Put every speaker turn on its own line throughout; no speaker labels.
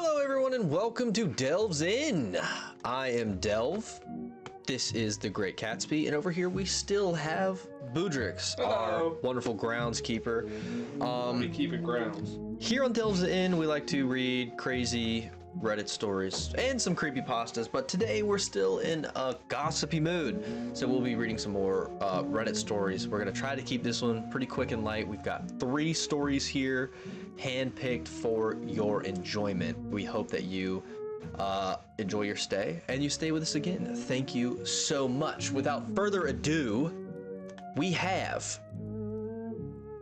Hello everyone and welcome to Delves In. I am 𝗕𝗏𝗃𝗲𝗃. This is the Great Catsby, and over here we still have 𝗦𝗃𝗃𝗲𝗃, our wonderful groundskeeper.
We keep it grounds.
Here on Delves In, we like to read crazy Reddit stories and some creepypastas, but today we're still in a gossipy mood. So we'll be reading some more Reddit stories. We're gonna try to keep this one pretty quick and light. We've got 3 stories here, handpicked for your enjoyment. We hope that you enjoy your stay and you stay with us again. Thank you so much. Without further ado, we have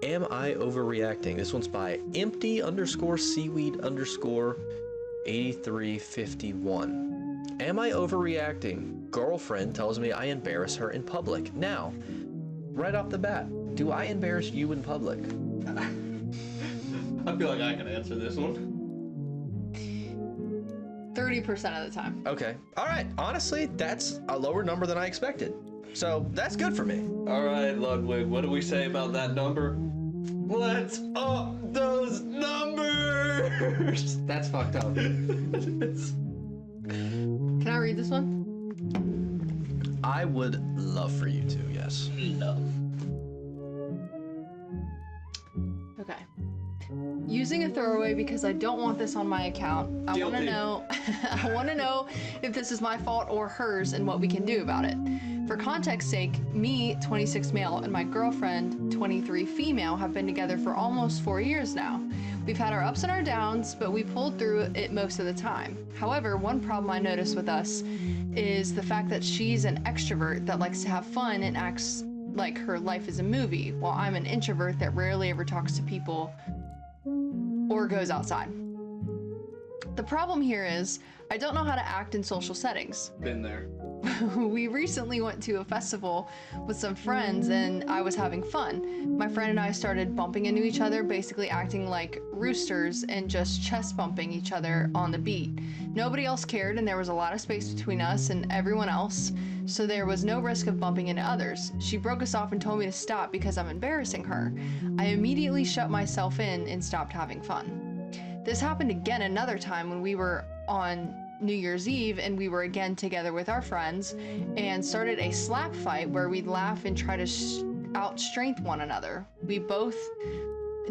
AmIOverreacting. This one's by 𝗕𝗏𝗃𝗲𝗃𝗲𝗏8351. Am I overreacting? Girlfriend tells me I embarrass her in public. Now, right off the bat, do I embarrass you in public?
I feel like I can answer this one.
30% of the time.
Okay. All right. Honestly, that's a lower number than I expected. So that's good for me.
All right, Ludwig, what do we say about that number? Let's up those numbers!
That's fucked up.
Can I read this one?
I would love for you to, yes.
Love.
Okay. Using a throwaway because I don't want this on my account. I want to know I want to know if this is my fault or hers and what we can do about it. For context sake, me, 26 male, and my girlfriend, 23 female, have been together for almost 4 years now. We've had our ups and our downs, but we pulled through it most of the time. However, one problem I noticed with us is the fact that she's an extrovert that likes to have fun and acts like her life is a movie, while I'm an introvert that rarely ever talks to people or goes outside. The problem here is I don't know how to act in social settings.
Been there.
We recently went to a festival with some friends and I was having fun. My friend and I started bumping into each other, basically acting like roosters and just chest bumping each other on the beat. Nobody else cared and there was a lot of space between us and everyone else, so there was no risk of bumping into others. She broke us off and told me to stop because I'm embarrassing her. I immediately shut myself in and stopped having fun. This happened again another time when we were on New Year's Eve and we were again together with our friends and started a slap fight where we'd laugh and try to outstrength one another. We both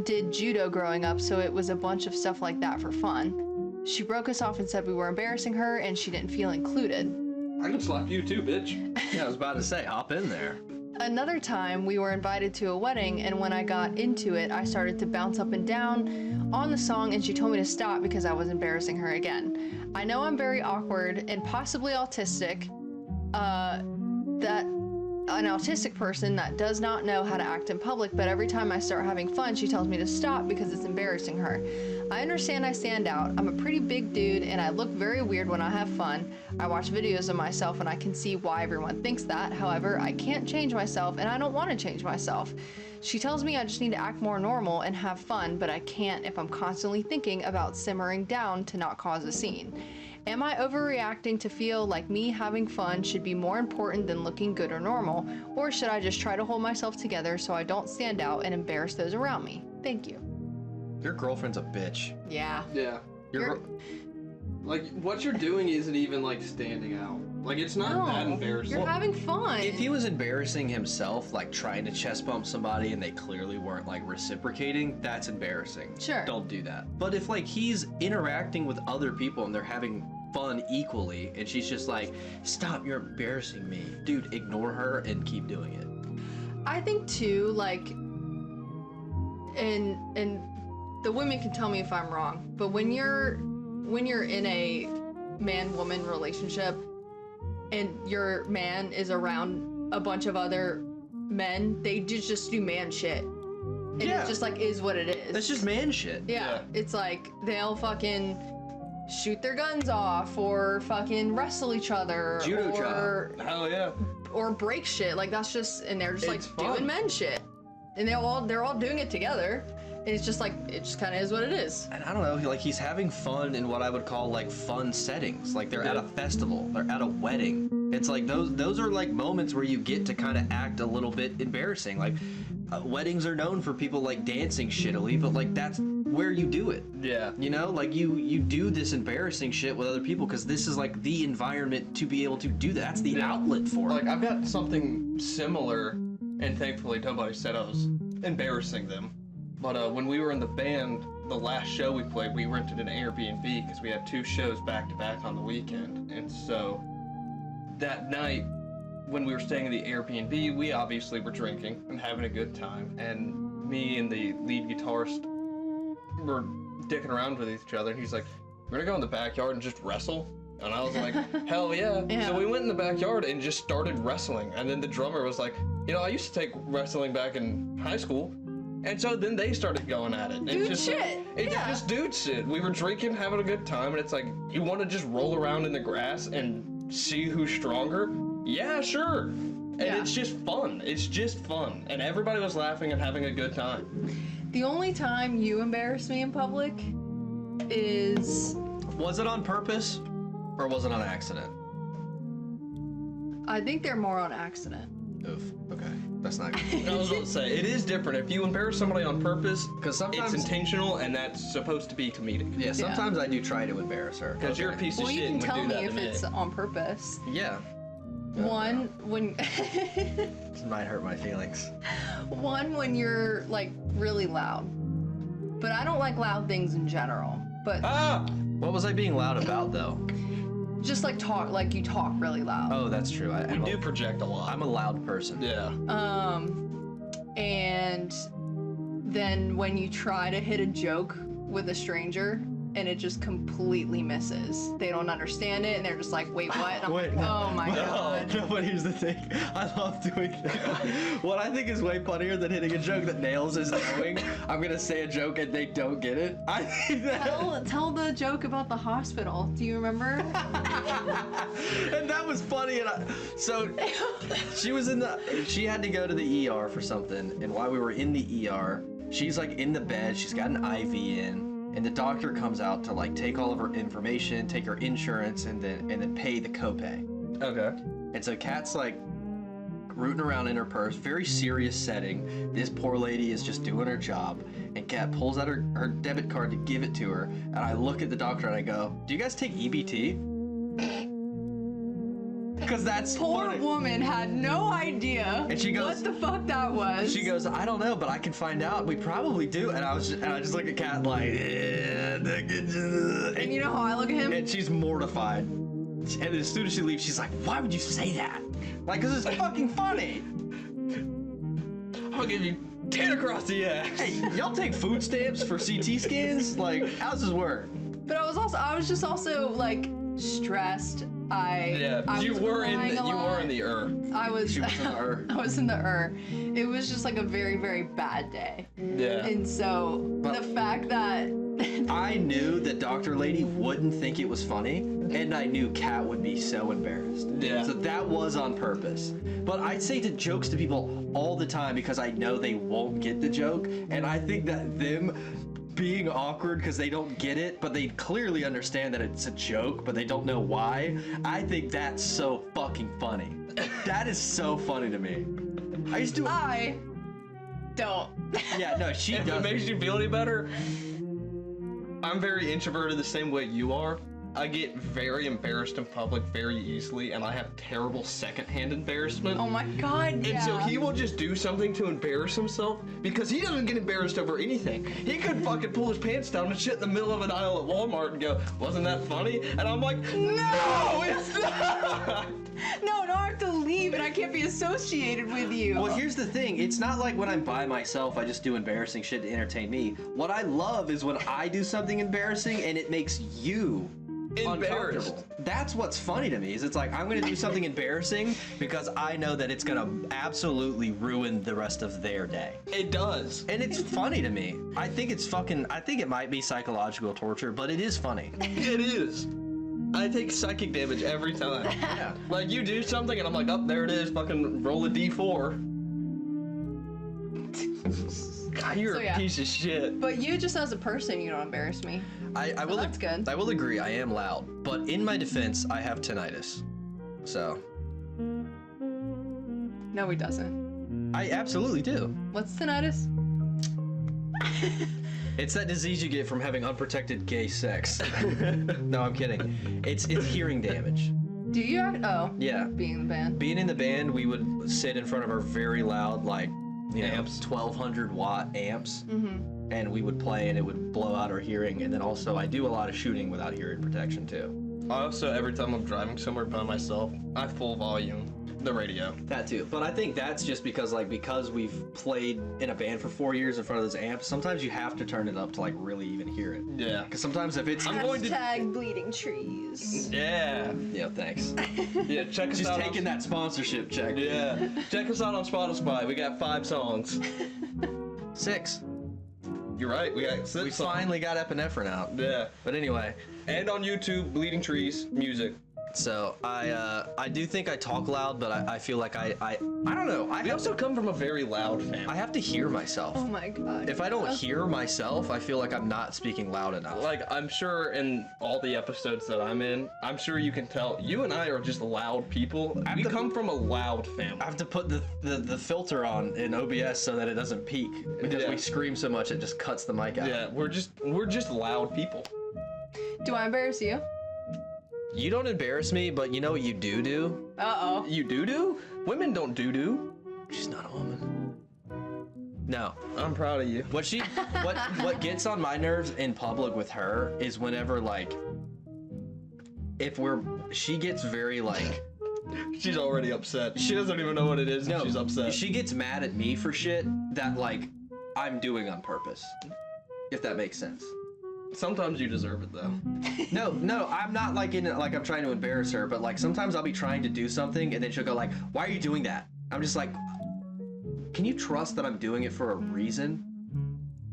did judo growing up, so it was a bunch of stuff like that for fun. She broke us off and said we were embarrassing her and she didn't feel included.
I can slap you too, bitch.
Yeah, I was about to say, hop in there.
Another time, we were invited to a wedding, and when I got into it, I started to bounce up and down on the song, and she told me to stop because I was embarrassing her again. I know I'm very awkward and possibly autistic, that an autistic person that does not know how to act in public, but every time I start having fun, she tells me to stop because it's embarrassing her. I understand I stand out. I'm a pretty big dude and I look very weird when I have fun. I watch videos of myself and I can see why everyone thinks that. However, I can't change myself and I don't want to change myself. She tells me I just need to act more normal and have fun, but I can't if I'm constantly thinking about simmering down to not cause a scene. Am I overreacting to feel like me having fun should be more important than looking good or normal? Or should I just try to hold myself together so I don't stand out and embarrass those around me? Thank you.
Your girlfriend's a bitch.
Yeah.
Yeah. Like, what you're doing isn't even, like, standing out. Like, it's not that embarrassing.
You're having fun.
If he was embarrassing himself, like trying to chest bump somebody and they clearly weren't like reciprocating, that's embarrassing.
Sure.
Don't do that. But if like he's interacting with other people and they're having fun equally and she's just like, stop, you're embarrassing me. Dude, ignore her and keep doing it.
I think too, like, and the women can tell me if I'm wrong, but when you're in a man-woman relationship and your man is around a bunch of other men, they just do man shit. And
Yeah.
it just like is what it is.
That's just man shit.
Yeah, it's like they'll fucking shoot their guns off or fucking wrestle each other
Judo
or
job.
Hell yeah.
or break shit. Like that's just, and they're just
It's
like
fun.
doing men shit. And they're all doing it together. And it's just like, it just kind of is what it is.
And I don't know, like he's having fun in what I would call like fun settings. Like they're at a festival, they're at a wedding. It's like those are like moments where you get to kind of act a little bit embarrassing. Like weddings are known for people like dancing shittily, but like that's where you do it.
Yeah.
You know, like you do this embarrassing shit with other people because this is like the environment to be able to do that. That's the outlet for
Like,
it.
I've got something similar, and thankfully nobody said I was embarrassing them. But when we were in the band, the last show we played, we rented an Airbnb because we had 2 shows back to back on the weekend. And so that night, when we were staying in the Airbnb, we obviously were drinking and having a good time. And me and the lead guitarist were dicking around with each other. He's like, "We're gonna go in the backyard and just wrestle." And I was like, "Hell yeah."
Yeah.
So we went in the backyard and just started wrestling. And then the drummer was like, "You know, I used to take wrestling back in high school." And so then they started going at it.
Dude
It's
shit.
It's
Yeah.
just dude shit. We were drinking, having a good time, and it's like, you want to just roll around in the grass and see who's stronger? Yeah, sure. And
Yeah.
it's just fun. It's just fun. And everybody was laughing and having a good time.
The only time you embarrass me in public is
Was it on purpose or was it on accident?
I think they're more on accident.
Oof. Okay, that's not good.
I was going to say, it is different. If you embarrass somebody on purpose,
'Cause sometimes-
it's intentional and that's supposed to be comedic.
Yeah, sometimes I do try to embarrass her.
Because you're a piece of
Well,
shit
you can
and would
tell
do
me
that
if
to me.
it's on purpose.
Yeah.
One, when
This might hurt my feelings.
when you're like really loud. But I don't like loud things in general. But
Ah!
What was I being loud about though?
just like you talk really loud.
Oh, that's true.
We do project a lot.
I'm a loud person.
Yeah.
And then when you try to hit a joke with a stranger and it just completely misses. They don't understand it and they're just like, wait, what? And I'm
Wait,
like,
no.
oh my god.
No, but here's the thing. I love doing that. What I think is way funnier than hitting a joke that nails is knowing I'm gonna say a joke and they don't get it. I think that.
Tell the joke about the hospital. Do you remember?
And that was funny. So she was she had to go to the ER for something, and while we were in the ER, she's like in the bed. She's got an IV in. And the doctor comes out to like take all of her information, take her insurance, and then pay the copay.
Okay.
And so Kat's like rooting around in her purse, very serious setting. This poor lady is just doing her job. And Kat pulls out her debit card to give it to her. And I look at the doctor and I go, "Do you guys take EBT?" Because that's
Poor
funny.
woman had no idea
And she goes-
what the fuck that was.
She goes, "I don't know, but I can find out. We probably do." And I just look at Kat like, "Yeah."
and you know how I look at him?
And she's mortified. And as soon as she leaves, she's like, "Why would you say that?" Like, 'cause it's fucking funny.
I'll give you 10 across the ass.
Hey, y'all take food stamps for CT scans? Like, how does this work?
But I was just also like stressed. I
you
was
were in
crying a lot.
the
I was
She was in the
I was in the It was just like a very, very bad day.
Yeah.
And so the fact that
I knew that Dr. Lady wouldn't think it was funny, and I knew Kat would be so embarrassed.
Yeah.
So that was on purpose. But I say jokes to people all the time because I know they won't get the joke, and I think that them being awkward because they don't get it, but they clearly understand that it's a joke, but they don't know why. I think that's so fucking funny. That is so funny to me. I used to.
I don't.
Yeah, no, she
If it
does.
makes you feel any better, I'm very introverted the same way you are. I get very embarrassed in public very easily, and I have terrible secondhand embarrassment.
Oh my god,
And
yeah.
so he will just do something to embarrass himself because he doesn't get embarrassed over anything. He could fucking pull his pants down and shit in the middle of an aisle at Walmart and go, "Wasn't that funny?" And I'm like, "No, it's not."
No, I have to leave and I can't be associated with you.
Well, here's the thing. It's not like when I'm by myself, I just do embarrassing shit to entertain me. What I love is when I do something embarrassing and it makes you
Embarrassed.
uncomfortable. That's what's funny to me. Is it's like I'm gonna do something embarrassing because I know that it's gonna absolutely ruin the rest of their day.
It does.
And it's funny to me. I think it might be psychological torture, but it is funny.
It is. I take psychic damage every time.
Yeah.
Like, you do something and I'm like, "Oh, there it is, fucking roll a D4. God, you're
So,
a
yeah.
piece of shit.
But you just as a person, you don't embarrass me.
I will.
that's good.
I will agree. I am loud, but in my defense, I have tinnitus. So
No, he doesn't.
I absolutely do.
What's tinnitus?
It's that disease you get from having unprotected gay sex. No, I'm kidding. It's hearing damage.
Do you? Oh.
Yeah.
Being in the band.
Being in the band, we would sit in front of our very loud, like,
Amps.
1200 watt amps, and we would play, and it would blow out our hearing. And then also, I do a lot of shooting without hearing protection too.
I also, every time I'm driving somewhere by myself, I full volume the radio.
That too. But I think that's just because we've played in a band for 4 years in front of those amps. Sometimes you have to turn it up to really even hear it.
Yeah.
Because sometimes if it's
Hashtag bleeding trees.
Yeah.
Yeah, thanks.
Yeah, check us
Just
out.
taking that sponsorship check.
Yeah. Check us out on Spotify. We got 5 songs.
6.
You're right. We got 6
We
songs.
finally got epinephrine out.
Yeah.
But anyway,
And on YouTube, Bleeding Trees music.
so I do think I talk loud, but I feel like I don't know.
We also come from a very loud family.
I have to hear myself.
Oh my god.
If I don't hear myself, I feel like I'm not speaking loud enough.
Like, I'm sure in all the episodes that I'm in, I'm sure you can tell, you and I are just loud people. We come from a loud family.
I have to put the filter on in OBS so that it doesn't peak because
Yeah.
we scream so much it just cuts the mic out.
Yeah, we're just loud people.
Do I embarrass you?
You don't embarrass me, but you know what you do?
Uh-oh.
You do? Women don't do.
She's not a woman. No.
I'm proud of you.
What gets on my nerves in public with her is whenever she gets very
She's already upset. She doesn't even know what it is and she's upset.
She gets mad at me for shit that I'm doing on purpose. If that makes sense.
Sometimes you deserve it though.
No, I'm not I'm trying to embarrass her, but sometimes I'll be trying to do something and then she'll go why are you doing that? I'm just can you trust that I'm doing it for a reason?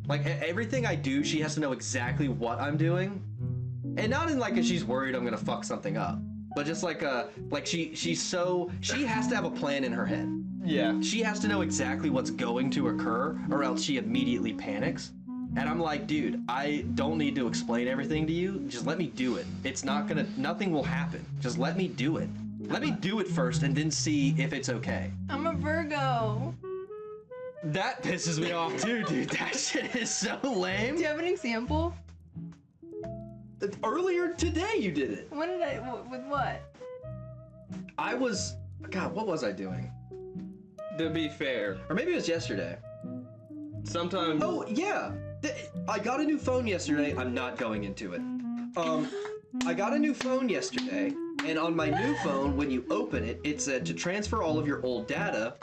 Everything I do, she has to know exactly what I'm doing. And not in if she's worried I'm gonna fuck something up. But just she has to have a plan in her head.
Yeah.
She has to know exactly what's going to occur or else she immediately panics. And I'm like, dude, I don't need to explain everything to you. Just let me do it. Nothing will happen. Just let me do it. Let me do it first and then see if it's okay.
I'm a Virgo.
That pisses me off too, dude. That shit is so lame.
Do you have an example?
Earlier today you did it.
When did with what?
God, what was I doing?
To be fair,
Or maybe it was yesterday.
sometimes.
Oh, yeah. I got a new phone yesterday. I'm not going into it. I got a new phone yesterday, and on my new phone, when you open it, it said to transfer all of your old data.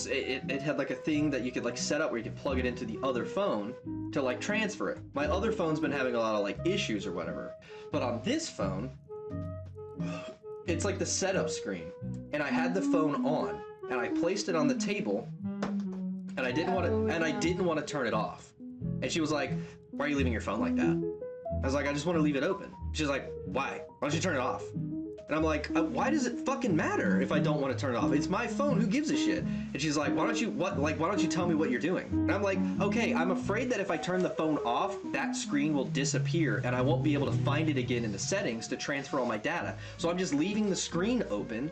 It had a thing that you could set up where you could plug it into the other phone to transfer it. My other phone's been having a lot of issues or whatever, but on this phone, it's the setup screen, and I had the phone on, and I placed it on the table. And I didn't want to turn it off. And she was like, "Why are you leaving your phone like that?" I was like, "I just want to leave it open." She's like, "Why? Why don't you turn it off?" And I'm like, "Why does it fucking matter if I don't want to turn it off? It's my phone. Who gives a shit?" And she's like, "Why don't you tell me what you're doing?" And I'm like, "Okay, I'm afraid that if I turn the phone off, that screen will disappear and I won't be able to find it again in the settings to transfer all my data. So I'm just leaving the screen open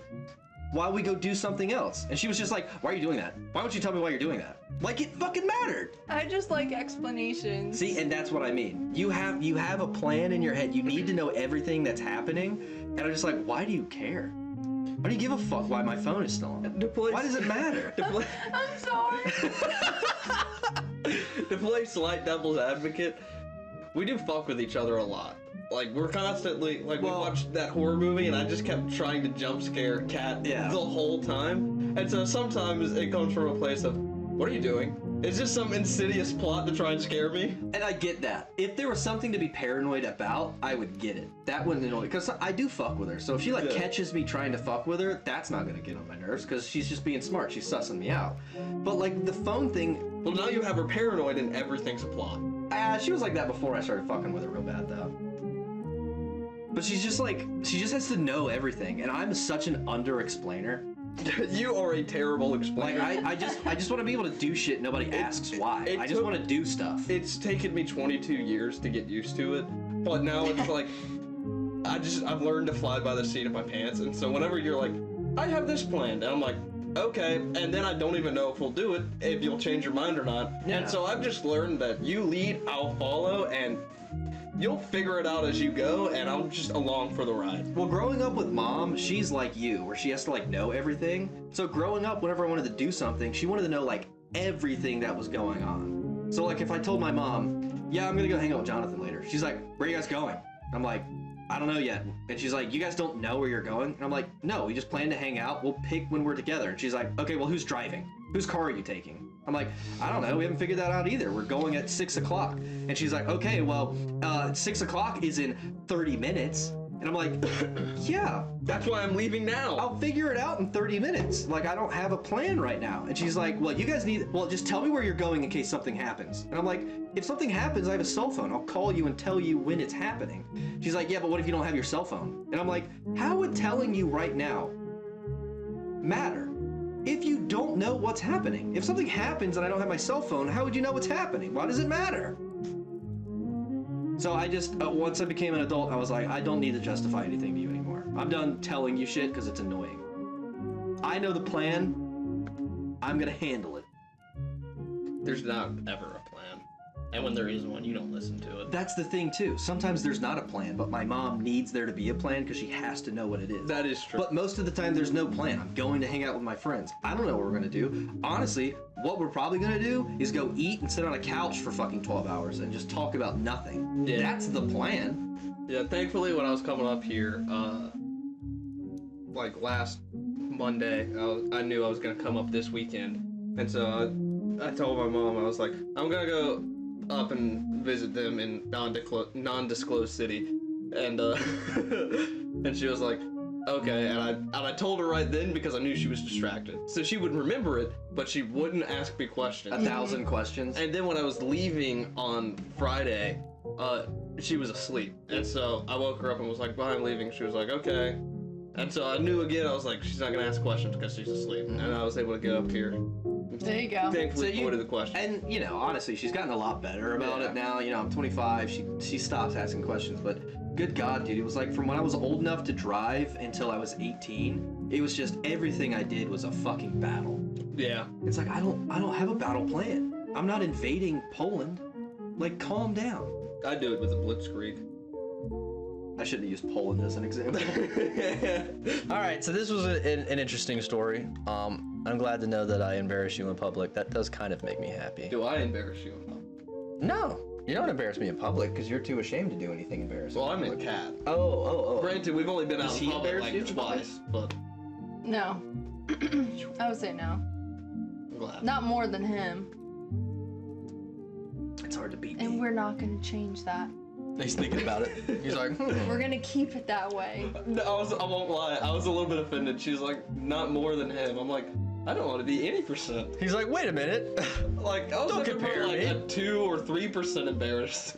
while we go do something else." And she was just like, "Why are you doing that? Why don't you tell me why you're doing that?" It fucking mattered.
I just like explanations.
See, and that's what I mean. You have a plan in your head. You need to know everything that's happening. And I'm just like, why do you care? Why do you give a fuck why my phone is still on? Why does it matter?
I'm sorry.
To play slight devil's advocate, we do fuck with each other a lot. We're constantly, we watched that horror movie and I just kept trying to jump scare Kat the whole time. And so sometimes it comes from a place of, what are you doing? Is this some insidious plot to try and scare me?
And I get that. If there was something to be paranoid about, I would get it. That wouldn't annoy me, because I do fuck with her. So if she catches me trying to fuck with her, that's not gonna get on my nerves, because she's just being smart. She's sussing me out. But the phone thing.
Well, now you have her paranoid and everything's a plot.
She was like that before I started fucking with her real bad though. But she's just she just has to know everything, and I'm such an under-explainer.
You are a terrible explainer.
I just want to be able to do shit nobody asks why. I just want to do stuff.
It's taken me 22 years to get used to it, but now it's I've learned to fly by the seat of my pants, and so whenever you're like, I have this planned, and I'm like, okay, and then I don't even know if we'll do it, if you'll change your mind or not.
Yeah.
And so I've just learned that you lead, I'll follow, and you'll figure it out as you go, and I'm just along for the ride.
Well, growing up with Mom, she's like you, where she has to like know everything. So growing up, whenever I wanted to do something, she wanted to know like everything that was going on. So like if I told my mom, yeah, I'm gonna go hang out with Jonathan later, she's like, where are you guys going? I'm like, I don't know yet. And she's like, you guys don't know where you're going? And I'm like, no, we just plan to hang out. We'll pick when we're together. And she's like, okay, well, who's driving? Whose car are you taking? I'm like, I don't know. We haven't figured that out either. We're going at 6 o'clock. And she's like, okay, well, 6 o'clock is in 30 minutes. And I'm like, yeah.
That's why I'm leaving now.
I'll figure it out in 30 minutes. Like, I don't have a plan right now. And she's like, well, you guys need, well, just tell me where you're going in case something happens. And I'm like, if something happens, I have a cell phone. I'll call you and tell you when it's happening. She's like, yeah, but what if you don't have your cell phone? And I'm like, how would telling you right now matter if you don't know what's happening? If something happens and I don't have my cell phone, how would you know what's happening? Why does it matter? So I just, once I became an adult, I was like, I don't need to justify anything to you anymore. I'm done telling you shit because it's annoying. I know the plan. I'm gonna handle it.
There's not ever a plan. And when there is one, you don't listen to it.
That's the thing too. Sometimes there's not a plan, but my mom needs there to be a plan because she has to know what it is.
That is true.
But most of the time there's no plan. I'm going to hang out with my friends. I don't know what we're gonna do. Honestly, what we're probably gonna do is go eat and sit on a couch for fucking 12 hours and just talk about nothing.
Yeah.
That's the plan.
Yeah, thankfully when I was coming up here, like last Monday, I knew I was gonna come up this weekend. And so I told my mom, I was like, I'm gonna go up and visit them in non-disclosed city. And and she was like, okay, and I told her right then because I knew she was distracted. So she would remember it, but she wouldn't ask me questions.
1,000 questions.
And then when I was leaving on Friday, she was asleep. And so I woke her up and was like, bye, I'm leaving. She was like, okay. And so I knew again, I was like, she's not gonna ask questions because she's asleep. And I was able to get up here.
There you go.
Thankfully avoided the question.
And, you know, honestly, she's gotten a lot better about it now. You know, I'm 25. She stops asking questions, but good God, dude, it was like from when I was old enough to drive until I was 18, it was just everything I did was a fucking battle.
Yeah.
It's like, I don't have a battle plan. I'm not invading Poland. Like, calm down.
I do it with a blitzkrieg.
I shouldn't have used Poland as an example. All right, so this was an interesting story. I'm glad to know that I embarrass you in public. That does kind of make me happy.
Do I embarrass you in public?
No, you don't embarrass me in public because you're too ashamed to do anything embarrassing.
Well, I'm in Cat.
Oh.
Granted, we've only been out
Does
in
he
public
embarrass you
like
in public?
twice, but
No. I would say no.
I'm glad.
Not more than him.
It's hard to beat
And
me.
we're not gonna change that.
He's thinking about it. He's like,
We're gonna keep it that way.
No, I won't lie. I was a little bit offended. She's like, not more than him. I'm like, I don't want to be any percent.
He's like, wait a minute.
Like, I was
Don't
looking
compare
for like
me.
a 2 or 3% embarrassed.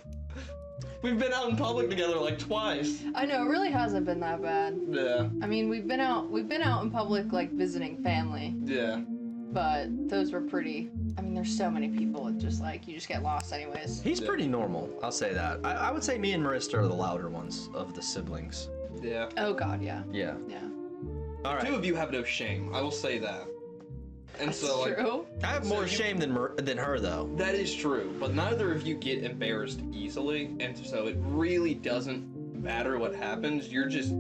We've been out in public together like twice.
I know, it really hasn't been that bad.
Yeah,
I mean, we've been out in public like visiting family,
yeah.
but those were pretty. I mean, there's so many people. It's just like you just get lost anyways.
He's pretty normal. I'll say that. I would say me and Marista are the louder ones of the siblings.
Yeah.
Oh God, yeah,
Yeah.
yeah.
All right.
2 of you have no shame. I will say that. And so, like,
True.
I have more shame than her though.
that is true, but neither of you get embarrassed easily, and so it really doesn't matter what happens. You're just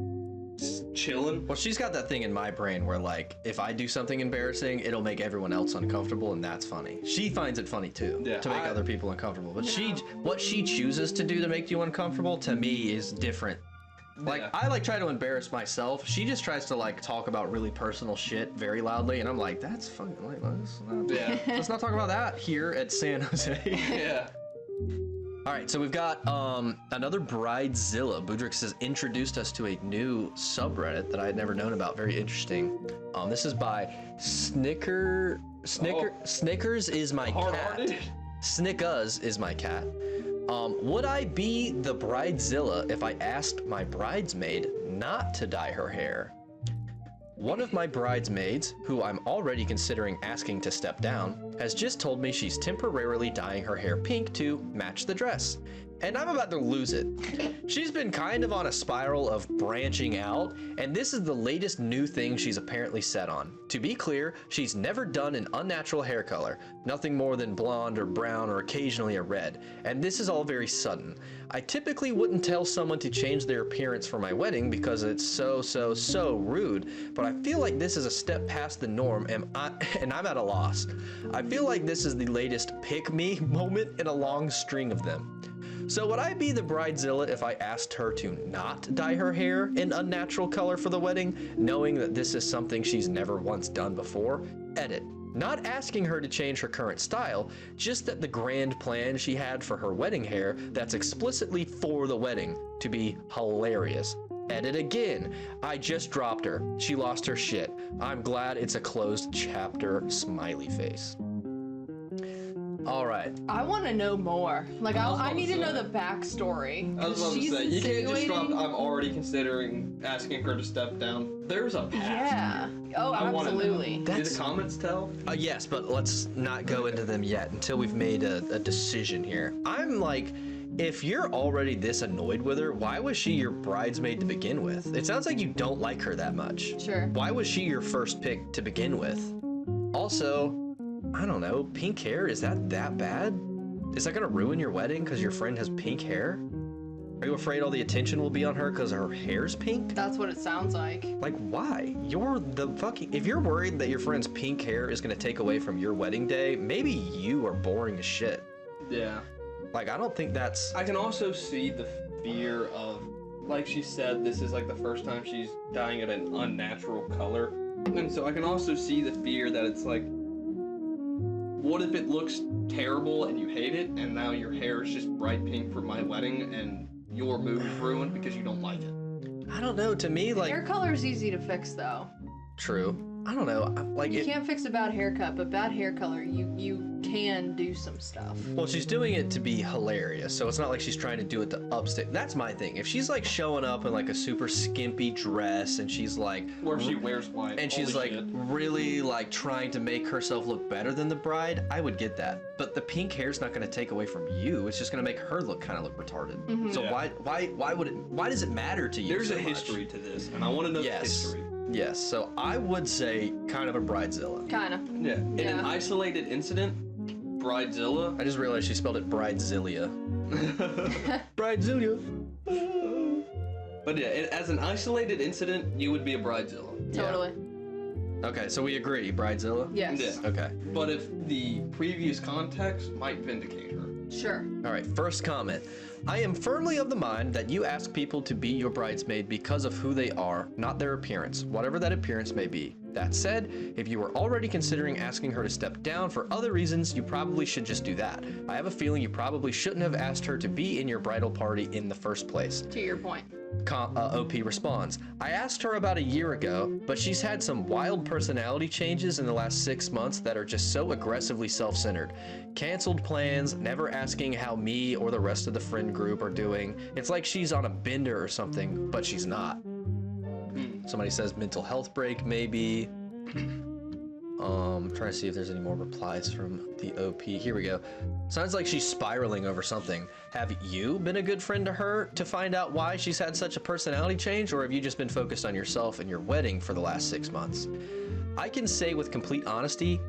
chilling.
Well, she's got that thing in my brain where like, if I do something embarrassing, it'll make everyone else uncomfortable, and that's funny. She finds it funny too,
Yeah,
to make other people uncomfortable. But what she chooses to do to make you uncomfortable, to me, is different. Like,
Yeah.
I like try to embarrass myself. She just tries to like talk about really personal shit very loudly, and I'm like, that's fucking like,
Yeah.
let's not talk about that here at San Jose.
Yeah.
All right, so we've got another bridezilla. 𝗦𝗃𝗲𝗃 has introduced us to a new subreddit that I had never known about. Very interesting. This is by Snickers is my cat.
Hard-hearted.
Snickers is my cat. Would I be the bridezilla if I asked my bridesmaid not to dye her hair? One of my bridesmaids, who I'm already considering asking to step down, has just told me she's temporarily dyeing her hair pink to match the dress. and I'm about to lose it. She's been kind of on a spiral of branching out, and this is the latest new thing she's apparently set on. To be clear, she's never done an unnatural hair color, nothing more than blonde or brown or occasionally a red, and this is all very sudden. I typically wouldn't tell someone to change their appearance for my wedding because it's so rude, but I feel like this is a step past the norm, and I'm at a loss. I feel like this is the latest pick me moment in a long string of them. So would I be the bridezilla if I asked her to not dye her hair an unnatural color for the wedding, knowing that this is something she's never once done before? Edit. Not asking her to change her current style, just that the grand plan she had for her wedding hair that's explicitly for the wedding to be hilarious. Edit again. I just dropped her. She lost her shit. I'm glad it's a closed chapter, smiley face. All right.
I want to know more. Like, I need to know the backstory.
I was about to
She's
say, you can't just drop,
insinuating-
I'm already considering asking her to step down. There's a past.
Yeah. Oh,
I wanna know.
absolutely.
Do the comments tell?
Yes, but let's not go into them yet until we've made a decision here. I'm like, if you're already this annoyed with her, why was she your bridesmaid to begin with? It sounds like you don't like her that much.
Sure.
Why was she your first pick to begin with? Also, I don't know, pink hair, is that bad? Is that gonna ruin your wedding because your friend has pink hair? Are you afraid all the attention will be on her because her hair's pink?
That's what it sounds like.
Like, why? You're the fucking... If you're worried that your friend's pink hair is gonna take away from your wedding day, maybe you are boring as shit.
Yeah.
Like, I don't think that's...
I can also see the fear of, like she said, this is like the first time she's dyeing it an unnatural color. And so I can also see the fear that it's like, what if it looks terrible and you hate it, and now your hair is just bright pink for my wedding, and your mood is ruined because you don't like it?
I don't know, to me, like...
Hair color's easy to fix, though.
True. I don't know, like...
You can't fix a bad haircut, but bad hair color, you can do some stuff.
Well, she's doing it to be hilarious, so it's not like she's trying to do it to upstate. That's my thing. If she's like showing up in like a super skimpy dress and she's like...
Or if she wears white.
And she's like
shit.
really like trying to make herself look better than the bride, I would get that. But the pink hair's not going to take away from you. It's just going to make her look retarded. So
Yeah.
why does it matter to you?
There's
so
a
much?
history to this, and I want to know the history.
Yes. So I would say kind of a bridezilla.
Kinda.
Yeah. In an
Yeah.
isolated incident, bridezilla.
I just realized she spelled it bridezillia. Bridezillia.
But yeah, as an isolated incident, you would be a bridezilla.
Totally.
Okay, so we agree, bridezilla?
Yes.
Yeah.
Okay.
But if the previous context might vindicate her.
Sure.
All right, first comment. I am firmly of the mind that you ask people to be your bridesmaid because of who they are, not their appearance, whatever that appearance may be. That said, if you were already considering asking her to step down for other reasons, you probably should just do that. I have a feeling you probably shouldn't have asked her to be in your bridal party in the first place.
To your point.
OP responds, I asked her about a year ago, but she's had some wild personality changes in the last 6 months that are just so aggressively self-centered. Canceled plans, never asking how me or the rest of the friend group are doing. It's like she's on a bender or something, but she's not. Somebody says mental health break, maybe. Trying to see if there's any more replies from the OP. Here we go. Sounds like she's spiraling over something. Have you been a good friend to her to find out why she's had such a personality change, or have you just been focused on yourself and your wedding for the last 6 months? I can say with complete honesty,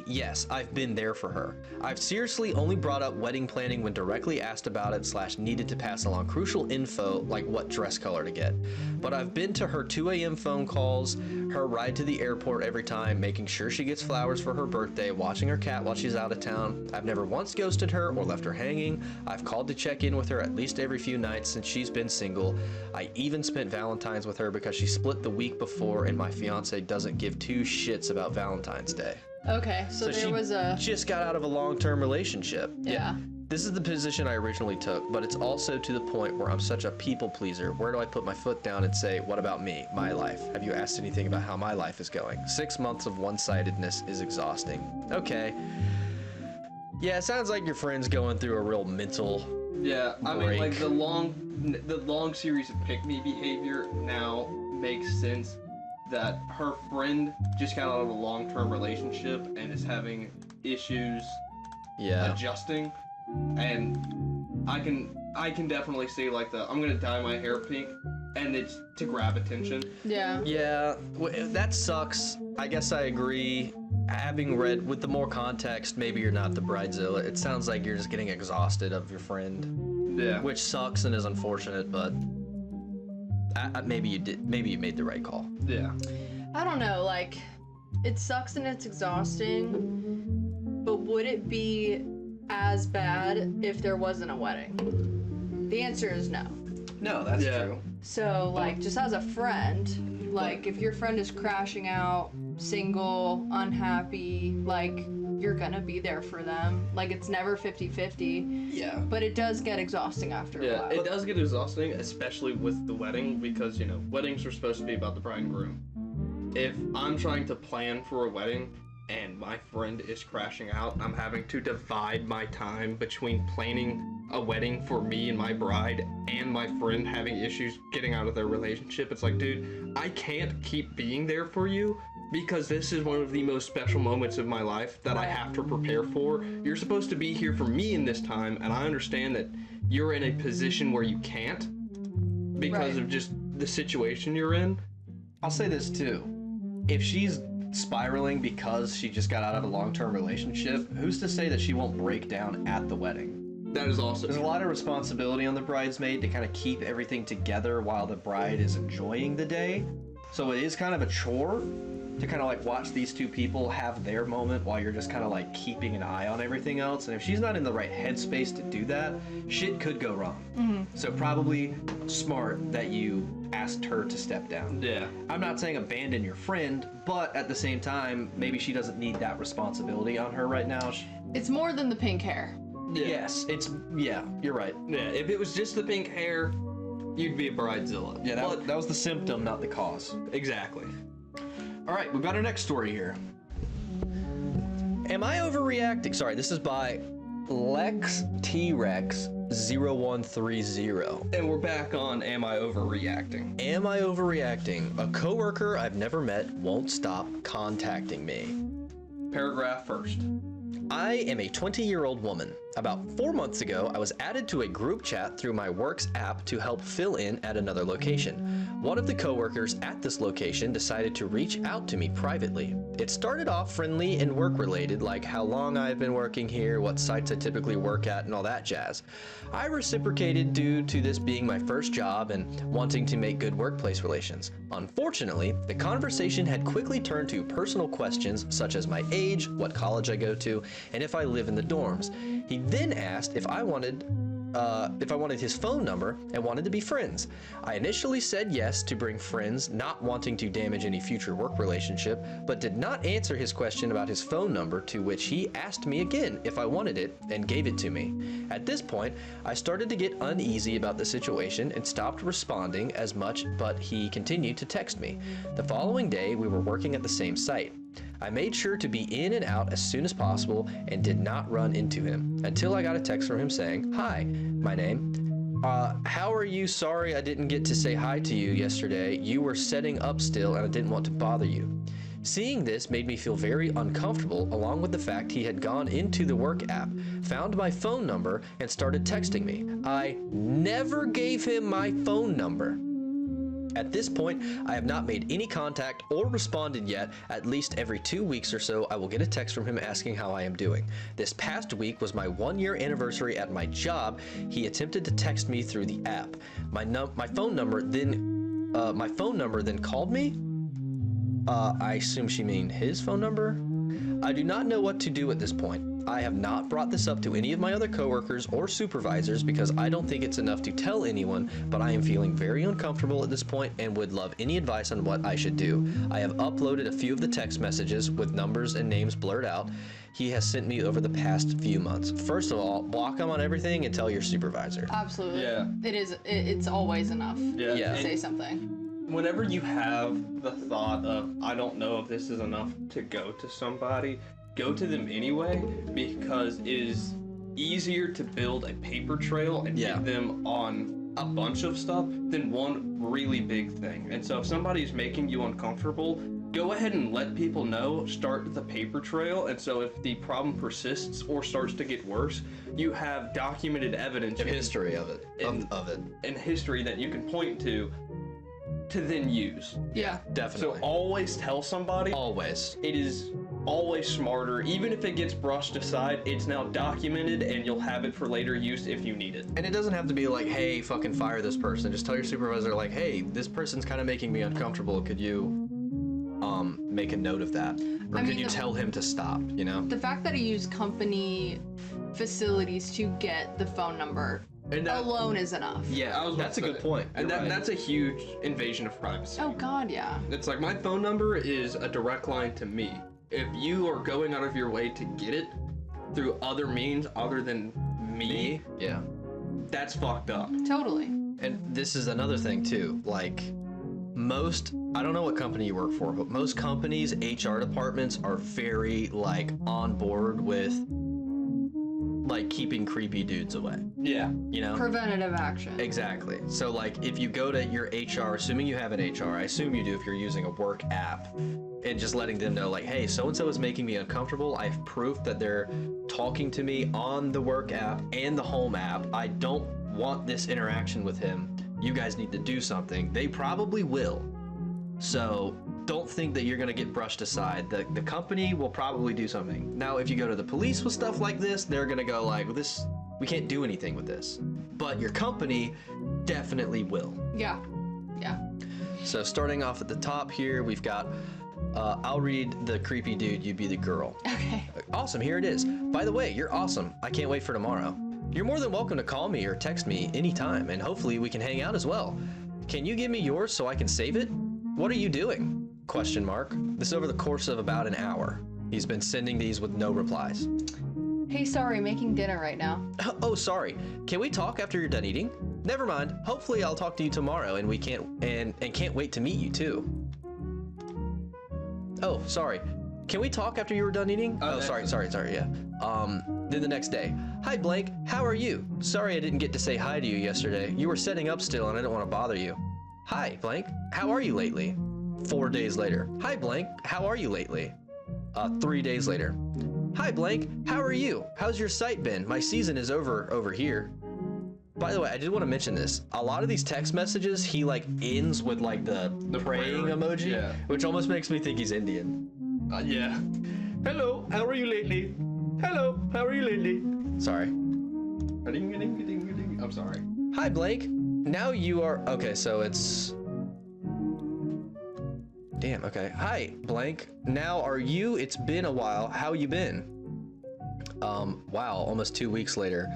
yes, I've been there for her. I've seriously only brought up wedding planning when directly asked about it / needed to pass along crucial info like what dress color to get. But I've been to her 2 a.m. phone calls, her ride to the airport every time, making sure she gets flowers for her birthday, watching her cat while she's out of town. I've never once ghosted her or left her hanging. I've called to check in with her at least every few nights since she's been single. I even spent Valentine's with her because she split the week before and my fiance doesn't give 2 shits about Valentine's Day.
Okay, so there
she
was a...
just got out of a long-term relationship.
Yeah.
This is the position I originally took, but it's also to the point where I'm such a people pleaser. Where do I put my foot down and say, what about me, my life? Have you asked anything about how my life is going? 6 months of one-sidedness is exhausting. Okay. Yeah, it sounds like your friend's going through a real mental
Yeah, I mean,
break.
like the long series of pick-me behavior now makes sense that her friend just got out of a long-term relationship and is having issues
Yeah.
adjusting. and I can definitely see like I'm gonna dye my hair pink, and it's to grab attention.
Yeah.
Yeah, that sucks. I guess I agree. Having read with the more context, maybe you're not the bridezilla. It sounds like you're just getting exhausted of your friend.
Yeah.
Which sucks and is unfortunate, but maybe you did. Maybe you made the right call.
Yeah.
I don't know, like, it sucks and it's exhausting, but would it be as bad if there wasn't a wedding? The answer is no.
No, that's
Yeah.
true.
So, like, just as a friend, like, if your friend is crashing out, single, unhappy, like, you're gonna be there for them. Like, it's never 50-50,
Yeah.
but it does get exhausting after a
Yeah,
while.
it does get exhausting, especially with the wedding, because, you know, weddings are supposed to be about the bride and groom. If I'm trying to plan for a wedding and my friend is crashing out, I'm having to divide my time between planning a wedding for me and my bride and my friend having issues getting out of their relationship. It's like, dude, I can't keep being there for you because this is one of the most special moments of my life that I have to prepare for. You're supposed to be here for me in this time, and I understand that you're in a position where you can't because
Right.
of just the situation you're in.
I'll say this too. If she's spiraling because she just got out of a long-term relationship, who's to say that she won't break down at the wedding?
That is also
There's a lot of responsibility on the bridesmaid to kind of keep everything together while the bride is enjoying the day. So it is kind of a chore to kind of like watch these two people have their moment while you're just kind of like keeping an eye on everything else. And if she's not in the right headspace to do that, shit could go wrong. So probably smart that you asked her to step down.
Yeah.
I'm not saying abandon your friend, but at the same time, maybe she doesn't need that responsibility on her right now.
It's more than the pink hair.
Yes, yeah, you're right.
Yeah, if it was just the pink hair, you'd be a bridezilla.
Yeah, that was the symptom, not the cause.
Exactly.
All right, we've got our next story here. Am I overreacting? Sorry, this is by 𝗕𝗏𝗃𝗲𝗃0130.
And we're back on Am I Overreacting?
Am I overreacting? A coworker I've never met won't stop contacting me.
Paragraph first.
I am a 20-year-old woman. About 4 months ago, I was added to a group chat through my Works app to help fill in at another location. One of the coworkers at this location decided to reach out to me privately. It started off friendly and work-related, like how long I've been working here, what sites I typically work at, and all that jazz. I reciprocated due to this being my first job and wanting to make good workplace relations. Unfortunately, the conversation had quickly turned to personal questions such as my age, what college I go to, and if I live in the dorms. He then asked if I wanted his phone number and wanted to be friends. I initially said yes to bring friends, not wanting to damage any future work relationship, but did not answer his question about his phone number, to which he asked me again if I wanted it and gave it to me. At this point, I started to get uneasy about the situation and stopped responding as much, but he continued to text me. The following day, we were working at the same site. I made sure to be in and out as soon as possible and did not run into him until I got a text from him saying, "Hi, my name. How are you? Sorry I didn't get to say hi to you yesterday. You were setting up still and I didn't want to bother you." Seeing this made me feel very uncomfortable, along with the fact he had gone into the work app, found my phone number, and started texting me. I never gave him my phone number. At this point, I have not made any contact or responded yet. At least every 2 weeks or so, I will get a text from him asking how I am doing. This past week was my 1-year anniversary at my job. He attempted to text me through the app. My phone number then called me. I assume she mean his phone number. I do not know what to do at this point. I have not brought this up to any of my other coworkers or supervisors because I don't think it's enough to tell anyone, but I am feeling very uncomfortable at this point and would love any advice on what I should do. I have uploaded a few of the text messages with numbers and names blurred out he has sent me over the past few months. First of all, block him on everything and tell your supervisor.
Absolutely.
Yeah.
It's always enough
Yeah.
to
Yeah.
say something.
Whenever you have the thought of, I don't know if this is enough to go to somebody, go to them anyway, because it is easier to build a paper trail and
Yeah.
get them on a bunch of stuff than one really big thing. And so if somebody's making you uncomfortable, go ahead and let people know, start the paper trail, and so if the problem persists or starts to get worse, you have documented evidence.
History of it.
And history that you can point to then use.
Yeah.
Definitely.
So always tell somebody.
Always.
It is always smarter. Even if it gets brushed aside, it's now documented and you'll have it for later use if you need it.
And it doesn't have to be like, hey, fucking fire this person. Just tell your supervisor, like, hey, this person's kind of making me uncomfortable. Could you make a note of that? Or could you tell him to stop, you know?
The fact that he used company facilities to get the phone number alone is enough.
Yeah,
That's a good point.
And
You're right.
that's a huge invasion of privacy.
Oh God, yeah.
It's like my phone number is a direct line to me. If you are going out of your way to get it through other means other than me,
Yeah.
that's fucked up.
Totally.
And this is another thing too, like I don't know what company you work for, but most companies' HR departments are very like on board with like keeping creepy dudes away,
Yeah.
you know?
Preventative action.
Exactly. So like if you go to your HR, assuming you have an HR, I assume you do if you're using a work app, and just letting them know like, hey, so-and-so is making me uncomfortable. I have proof that they're talking to me on the work app and the home app. I don't want this interaction with him. You guys need to do something. They probably will. So don't think that you're gonna get brushed aside. The company will probably do something. Now, if you go to the police with stuff like this, they're gonna go like, we can't do anything with this. But your company definitely will.
Yeah. Yeah.
So starting off at the top here, we've got, I'll read the creepy dude, you be the girl.
Okay.
Awesome, here it is. By the way, you're awesome. I can't wait for tomorrow. You're more than welcome to call me or text me anytime, and hopefully we can hang out as well. Can you give me yours so I can save it? What are you doing? Question mark. This is over the course of about an hour. He's been sending these with no replies.
Hey, sorry, making dinner right now.
Oh, sorry. Can we talk after you're done eating? Never mind. Hopefully I'll talk to you tomorrow, and we can't wait to meet you too. Oh, sorry. Can we talk after you were done eating? Oh, sorry, yeah. Then the next day. Hi, Blank. How are you? Sorry I didn't get to say hi to you yesterday. You were setting up still and I didn't want to bother you. Hi, Blank. How are you lately? 4 days later. Hi, Blank. How are you lately? 3 days later. Hi, Blank. How are you? How's your site been? My season is over here. By the way, I did want to mention this. A lot of these text messages, he like ends with like the praying emoji,
yeah.
which almost makes me think he's Indian.
Yeah. Hello, how are you lately? Hello, how are you lately?
Sorry.
I'm sorry.
Hi, Blake. Now you are... Okay, so it's... Damn, okay. Hi, Blank. Now are you... It's been a while. How you been? Wow, almost 2 weeks later.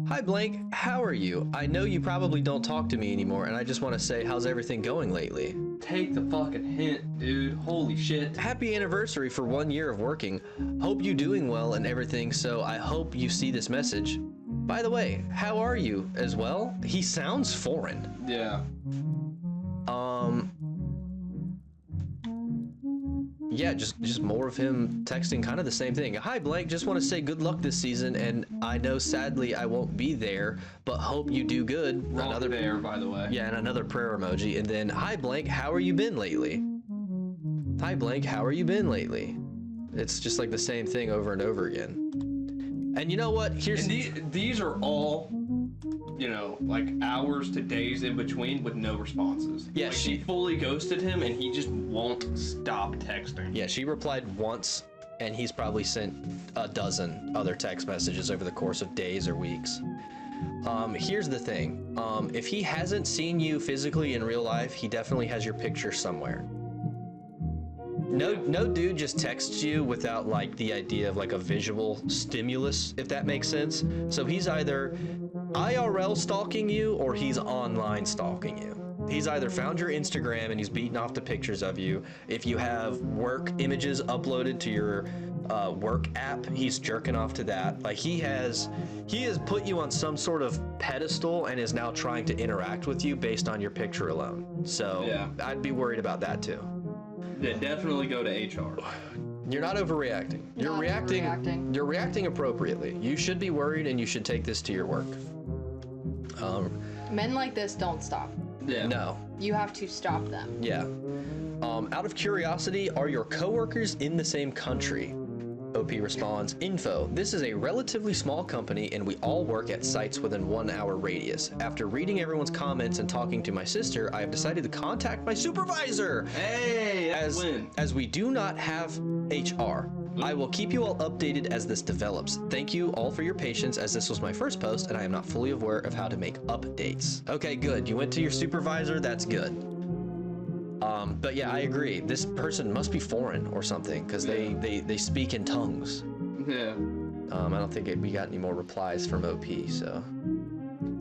Hi, Blank. How are you? I know you probably don't talk to me anymore, and I just want to say, how's everything going lately?
Take the fucking hint, dude. Holy shit.
Happy anniversary for 1 year of working. Hope you doing well and everything, so I hope you see this message. By the way, how are you as well? He sounds foreign.
Yeah.
Yeah, just more of him texting kind of the same thing. Hi, Blank, just want to say good luck this season, and I know sadly I won't be there, but hope you do good.
Another there, by the way.
Yeah, and another prayer emoji. And then, hi, Blank, how are you been lately? Hi, Blank, how are you been lately? It's just like the same thing over and over again. And you know what? Here's...
And these are all, you know, like hours to days in between with no responses.
Yeah,
like she fully ghosted him and he just won't stop texting.
Yeah, she replied once, and he's probably sent a dozen other text messages over the course of days or weeks. Here's the thing. If he hasn't seen you physically in real life, he definitely has your picture somewhere. No dude just texts you without like the idea of like a visual stimulus, if that makes sense. So he's either IRL stalking you or he's online stalking you. He's either found your Instagram and he's beating off the pictures of you. If you have work images uploaded to your work app, he's jerking off to that. Like he has put you on some sort of pedestal and is now trying to interact with you based on your picture alone. So yeah. I'd be worried about that too.
Yeah, definitely go to HR.
You're not overreacting. You're reacting. You're reacting appropriately. You should be worried, and you should take this to your work.
Men like this don't stop.
Yeah.
No.
You have to stop them.
Yeah. Out of curiosity, are your coworkers in the same country? OP responds, info, this is a relatively small company and we all work at sites within 1 hour radius. After reading everyone's comments and talking to my sister, I have decided to contact my supervisor.
Hey,
as we do not have HR. I will keep you all updated as this develops. Thank you all for your patience, as this was my first post and I am not fully aware of how to make updates. Okay, good. You went to your supervisor. That's good. But yeah, I agree. This person must be foreign or something, because they speak in tongues.
Yeah.
I don't think we got any more replies from OP, so.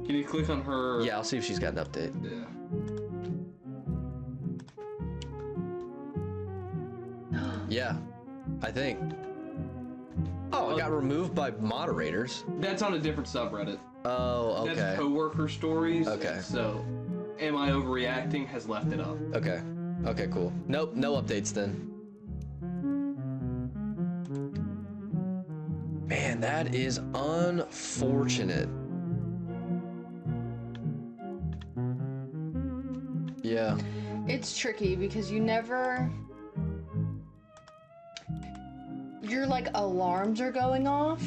Can you click on her?
Yeah, I'll see if she's got an update.
Yeah.
Yeah, I think. Oh, it got removed by moderators.
That's on a different subreddit.
Oh, okay.
That's coworker stories.
Okay.
So, AmIOverreacting has left it up.
Okay. Okay, cool. Nope, no updates then. Man, that is unfortunate. Yeah.
It's tricky because your like alarms are going off,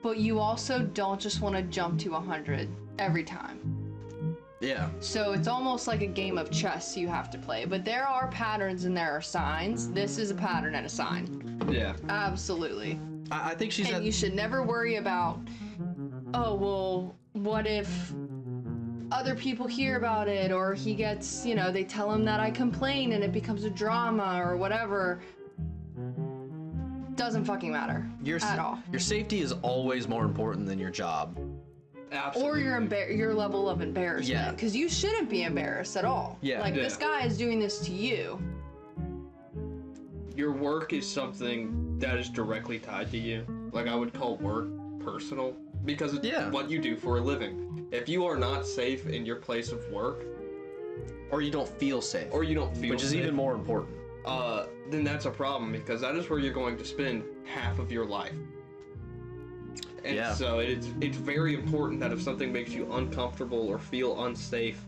but you also don't just want to jump to 100 every time.
Yeah.
So it's almost like a game of chess you have to play, but there are patterns and there are signs. This is a pattern and a sign.
Yeah.
Absolutely.
I think she's
And you should never worry about, oh, well, what if other people hear about it, or he gets, they tell him that I complain and it becomes a drama or whatever. Doesn't fucking matter at all.
Your safety is always more important than your job.
Absolutely.
Or your level of embarrassment.
Yeah.
Because you shouldn't be embarrassed at all.
Yeah.
Like, this guy is doing this to you.
Your work is something that is directly tied to you. Like, I would call work personal, because it's what you do for a living. If you are not safe in your place of work,
or you don't feel safe,
which
is even more important,
then that's a problem, because that is where you're going to spend half of your life. And so it's very important that if something makes you uncomfortable or feel unsafe,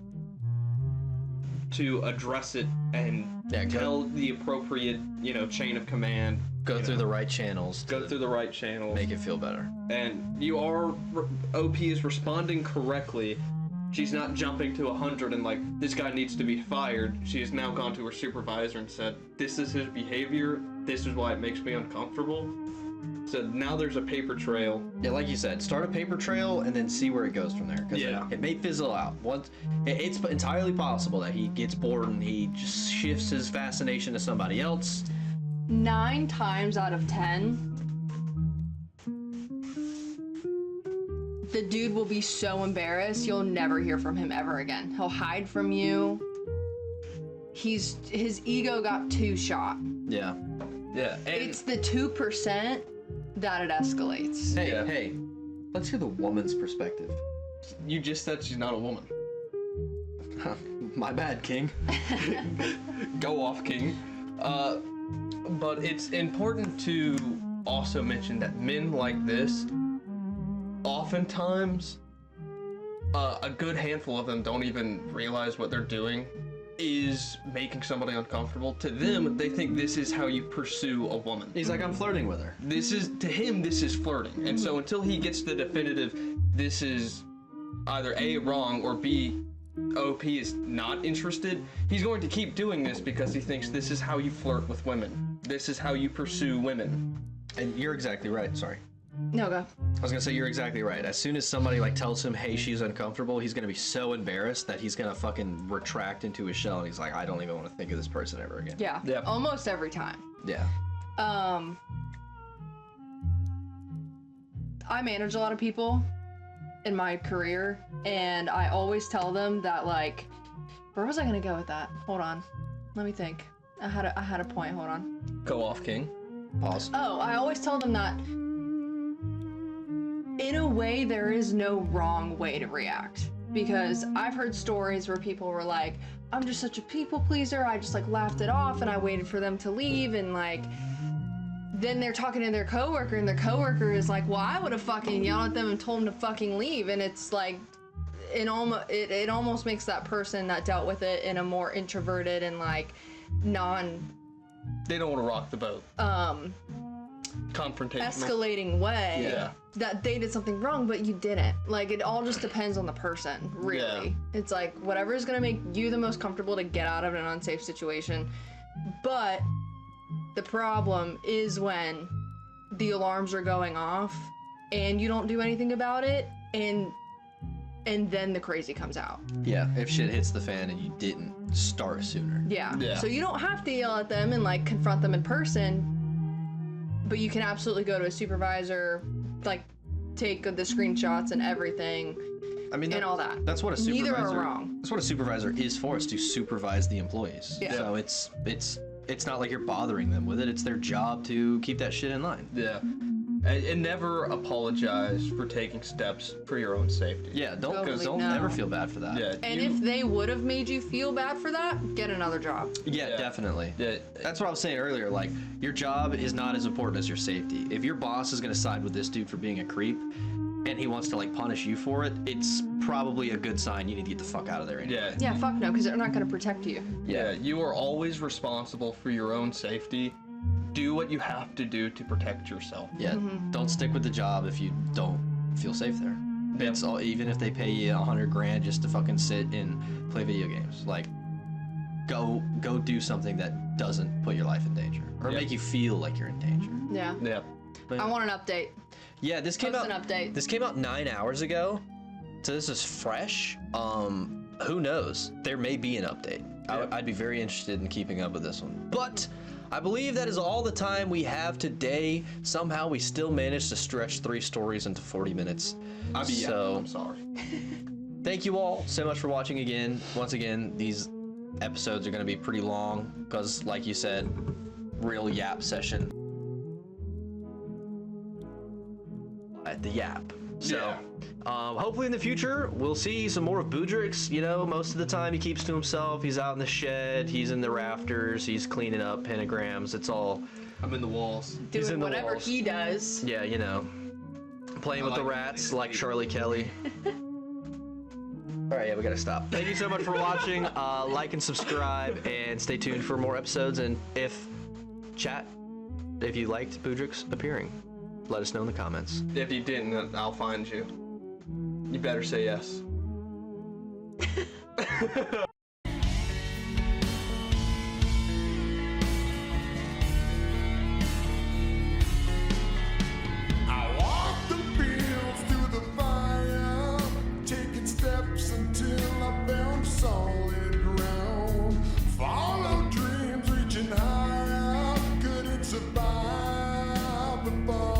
to address it and tell the appropriate, chain of command.
Go through the right channels.
Make
it feel better.
And OP is responding correctly. She's not jumping to 100 and like, this guy needs to be fired. She has now gone to her supervisor and said, this is his behavior. This is why it makes me uncomfortable. So now there's a paper trail.
Yeah, like you said, start a paper trail and then see where it goes from there. Because it may fizzle out. It's entirely possible that he gets bored and he just shifts his fascination to somebody else.
9 times out of 10, the dude will be so embarrassed you'll never hear from him ever again. He'll hide from you. His ego got too shot.
Yeah. Yeah. And
it's the 2% that it escalates.
Hey, let's hear the woman's perspective.
You just said she's not a woman.
My bad, King.
Go off, King. But it's important to also mention that men like this, oftentimes, a good handful of them don't even realize what they're doing is making somebody uncomfortable. To them, they think this is how you pursue a woman.
He's like, I'm flirting with her.
To him, this is flirting. And so until he gets the definitive, this is either A, wrong, or B, OP is not interested, he's going to keep doing this because he thinks this is how you flirt with women. This is how you pursue women.
And you're exactly right, sorry.
No, go.
I was gonna say, you're exactly right. As soon as somebody like tells him, hey, she's uncomfortable, he's gonna be so embarrassed that he's gonna fucking retract into his shell and he's like, I don't even want to think of this person ever again.
Yeah. Yep. Almost every time.
Yeah.
I manage a lot of people in my career, and I always tell them that, like, where was I gonna go with that? Hold on. Let me think. I had a point, hold on.
Go off, King.
Pause.
Oh, I always tell them that in a way, there is no wrong way to react. Because I've heard stories where people were like, I'm just such a people pleaser, I just like laughed it off and I waited for them to leave, and like, then they're talking to their coworker and their coworker is like, well, I would have fucking yelled at them and told them to fucking leave. And it's like, it almost makes that person that dealt with it in a more introverted and like
They don't want to rock the boat. Confrontational.
escalating way.
Yeah.
That they did something wrong, but you didn't. Like, it all just depends on the person, really.
Yeah.
It's like whatever is gonna make you the most comfortable to get out of an unsafe situation. But the problem is when the alarms are going off and you don't do anything about it, and then the crazy comes out.
Yeah, if shit hits the fan and you didn't start sooner.
Yeah.
Yeah.
So you don't have to yell at them and like confront them in person, but you can absolutely go to a supervisor, like take the screenshots and everything.
I mean,
and all that.
That's what a supervisor.
Neither are wrong.
That's what a supervisor is for, is to supervise the employees.
Yeah.
So it's not like you're bothering them with it. It's their job to keep that shit in line.
Yeah. And never apologize for taking steps for your own safety.
Yeah, don't
Totally
don't
no.
ever feel bad for that.
Yeah.
And if they would have made you feel bad for that, get another job.
Yeah,
Yeah.
definitely.
Yeah.
That's what I was saying earlier. Like, your job is not as important as your safety. If your boss is gonna side with this dude for being a creep, and he wants to like punish you for it, it's probably a good sign you need to get the fuck out of there anyway.
Yeah.
Yeah, fuck no, because they're not going to protect you.
Yeah. You are always responsible for your own safety. Do what you have to do to protect yourself.
Yeah, don't stick with the job if you don't feel safe there. It's all, even if they pay you $100 grand just to fucking sit and play video games. Like, go do something that doesn't put your life in danger or
Yeah.
make you feel like you're in danger.
Yeah.
Yeah.
But,
I want an update.
yeah, this came
Post
out.
an update.
This came out 9 hours ago, so this is fresh. Who knows? There may be an update. I'd be very interested in keeping up with this one. But I believe that is all the time we have today. Somehow we still managed to stretch 3 stories into 40 minutes.
I'm
So
sorry.
thank you all so much for watching again. Once again, these episodes are going to be pretty long because, like you said, real yap session at the yap. So hopefully in the future we'll see some more of 𝗔𝗃𝗲𝗃. You know, most of the time he keeps to himself. He's out in the shed, he's in the rafters, he's cleaning up pentagrams. It's all,
I'm in the walls.
He's
Doing
in the
whatever
walls.
he does.
yeah, you know, playing with the
like
rats
when
like
he's
𝗕𝗓𝗃𝗲𝗄𝗏. All right, yeah, we gotta stop. Thank you so much for watching. Like and subscribe, and stay tuned for more episodes. And if you liked 𝗔𝗃𝗲𝗃's appearing, let us know in the comments.
If you didn't, I'll find you. You better say yes.
I walk the fields through the fire, taking steps until I found solid ground. Follow dreams reaching higher, couldn't survive the fall.